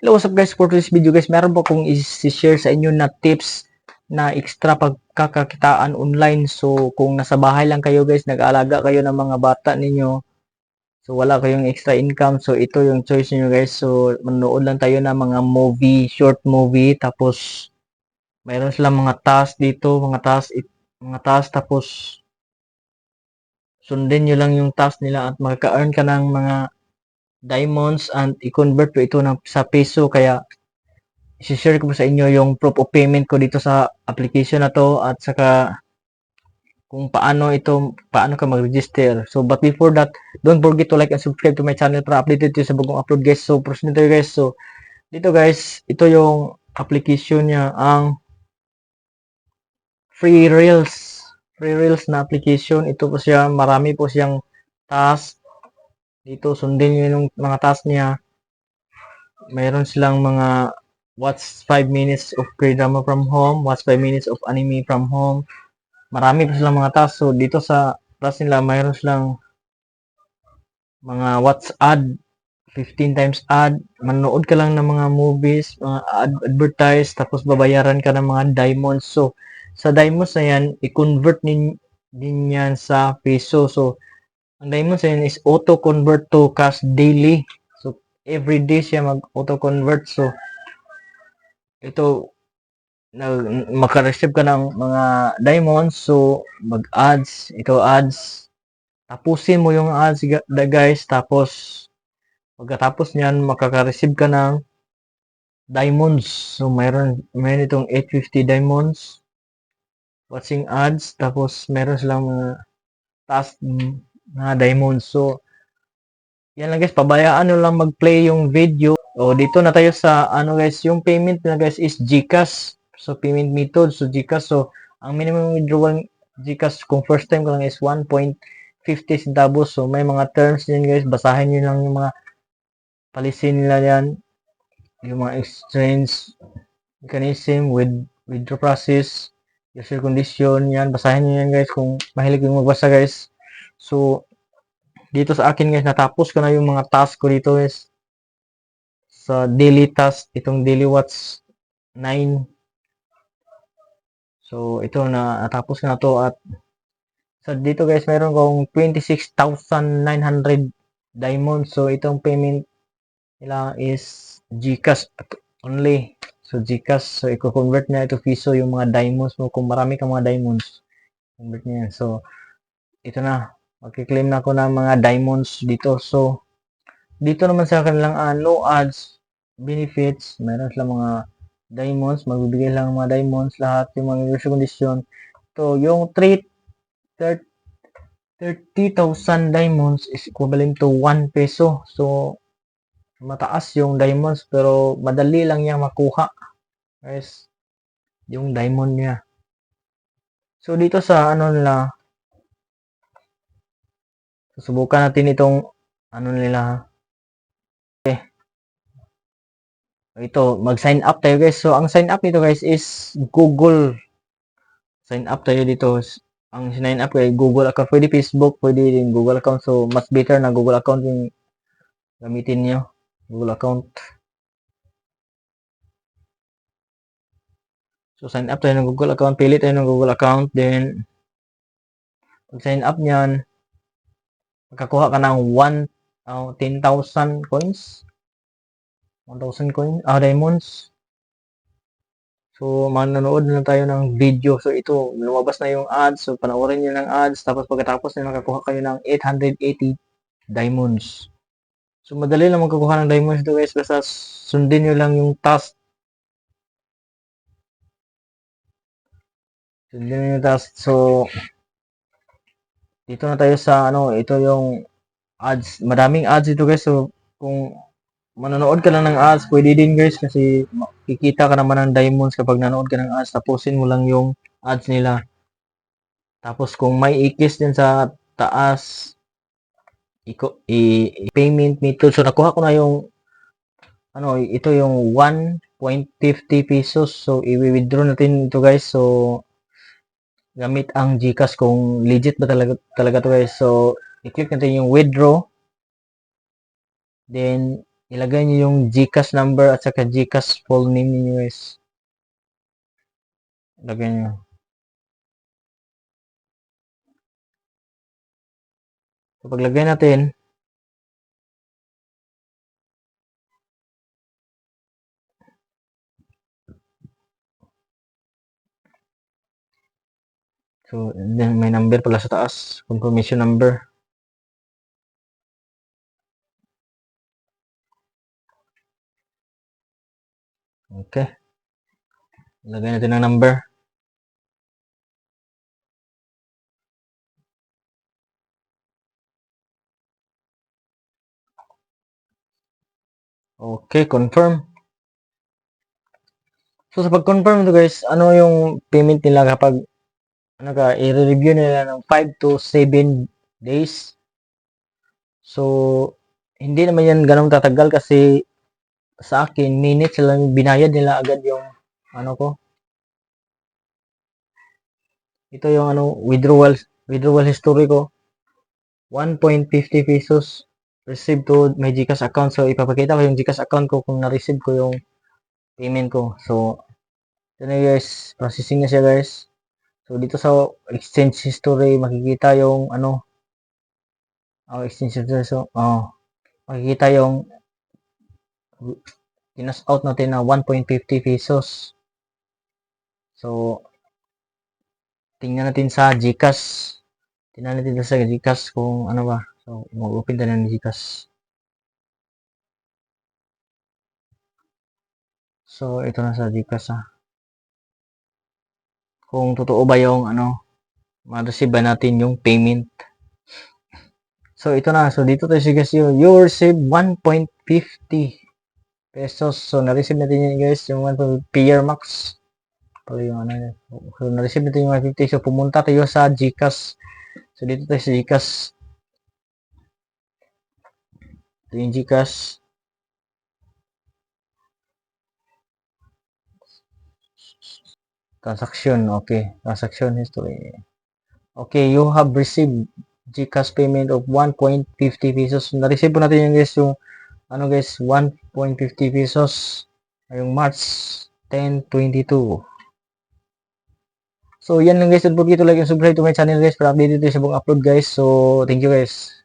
Hello, what's up guys? For this video guys, meron po akong i-share sa inyo na tips na extra pagkakakitaan online. So, kung nasa bahay lang kayo guys, nag-aalaga kayo ng mga bata ninyo, so wala kayong extra income, so ito yung choice niyo guys. So, manood lang tayo ng mga movie, short movie, tapos mayroon silang mga task dito, mga task, tapos sundin nyo lang yung task nila at makaka-earn ka ng mga diamonds and i-convert ko ito sa peso. Kaya i-share ko sa inyo yung proof of payment ko dito sa application na to at saka kung paano ka mag-register. So, but before that, don't forget to like and subscribe to my channel para updated tayo sa bagong upload guys. So, proceed tayo guys. So, dito guys, ito yung application niya, ang Free Reels. Free Reels na application. Ito po siya, marami po siyang task. Dito, sundin nyo yung mga task niya. Mayroon silang mga watch 5 minutes of K-drama from home, watch 5 minutes of anime from home. Marami pa silang mga task. So, dito sa task nila, mayroon silang mga watch ad, 15 times ad. Manood ka lang ng mga movies, mga advertise, tapos babayaran ka ng mga diamonds. So, sa diamonds na yan, i-convert din yan sa peso. So, ang diamonds na yan is auto-convert to cash daily. So, every day siya mag-auto-convert. So, ito, makareceive ka ng mga diamonds. So, mag-ads. Ito, ads. Tapusin mo yung ads, guys. Tapos, pagkatapos niyan, makaka-receive ka ng diamonds. So, mayroon itong 850 diamonds. Watching ads. Tapos, meron silang mga task na diamonds. So, yan lang guys. Pabayaan nyo lang mag-play yung video. O, dito na tayo sa, ano guys, yung payment na guys is GCash. So, payment method. So, GCash. So, ang minimum withdrawal GCash kung first time ko lang is 1.50 centavos. So, may mga terms din guys. Basahin nyo lang yung mga palisin nila yan. Yung mga exchange mechanism with withdraw process, user condition, yan. Basahin nyo yan guys kung mahilig yung magbasa guys. So, dito sa akin guys, natapos ko na yung mga task ko dito guys. Sa daily task, itong daily watch 9. So, ito na, natapos ko na to at dito guys, meron kong 26,900 diamonds. So, itong payment nila is GCash only. So, GCash. So, i-convert na ito piso yung mga diamonds mo. Kung marami kang mga diamonds, convert niya yan. So, ito na. Magkiklaim na ako ng mga diamonds dito. So, dito naman sa kanilang no ads benefits, meron silang mga diamonds, magbibigay lang ng mga diamonds, lahat yung mga user condition. So, yung 30,000 diamonds is equivalent to 1 peso. So, mataas yung diamonds pero madali lang niya makuha. Guys, yung diamond niya. So, dito sa ano nila, susubukan natin itong ano nila. Ito, mag-sign up tayo guys. So, ang sign up nito guys is Google. Sign up tayo dito. Ang sign up kay Google account. Pwede Facebook, pwede din Google account. So, mas better na Google account yung gamitin nyo. Google account. So, sign up tayo ng Google account. Pili tayo ng Google account. Then, pag sign up nyan, magkakuha ka ng 10,000 coins. 1,000 coins. Diamonds. So, manonood na tayo ng video. So, ito, lumabas na yung ads. So, panoorin nyo ng ads. Tapos, pagkatapos na makakuha kayo ng 880 diamonds. So, madali lang magkakuha ng diamonds dito guys. Basta sundin nyo lang yung task. Sundin nyo yung task. So, dito na tayo sa, ito yung ads. Madaming ads dito guys. So, kung manonood ka lang ng ads, pwede din guys kasi kikita ka naman ng diamonds kapag nanood ka ng ads. Tapusin mo lang yung ads nila. Tapos kung may ikis din sa taas, payment method. So nakuha ko na yung ito yung 1.50 pesos. So i-withdraw natin ito guys. So gamit ang GCash kung legit ba talaga to guys. So i-click natin yung withdraw. Then ilagay niyo yung GCash number at saka GCash full name niyo guys. Ilagay niyo. So, paglagay natin, so then may number pala sa taas, confirmation number. Okay. Ilagay natin ang number. Okay, confirm. So sa pag-confirm ito guys, ano yung payment nila kapag ano ka, i-review nila ng 5 to 7 days. So hindi naman yan ganun tatagal kasi sa akin, minutes lang binayad nila agad yung ano ko. Ito yung ano, withdrawal history ko. 1.50 pesos received to my GCash account. So ipapakita ko yung GCash account ko kung na-receive ko yung payment ko. So ito na guys, processing na siya guys. So dito sa exchange history makikita yung ano, exchange history. So makikita yung tinas out natin na 1.50 pesos. So tingnan natin sa GCash. Tingnan natin sa GCash kung ano ba. So mag-open tayo ng GCash. So ito na sa GCash kung totoo ba yung ano, ma-receive ba natin yung payment. So ito na. So dito tayo sa guys, you receive 1.50 pesos. So na-receive natin yun guys, yung 1.50 Payer Max. Pala yung ano. So na-receive natin yung 150. So pumunta tayo sa GCash. So dito tayo sa GCash. Ito yung GCash. Transaction. Okay. Transaction history. Okay, you have received GCash payment of 1.50 pesos. Na-receive po natin yung guys, yung ano guys, 1.50 pesos ngayong March 10, 22. So yan lang guys, don't forget to like and subscribe to my channel guys para updated tayo sa buong upload guys. So thank you guys.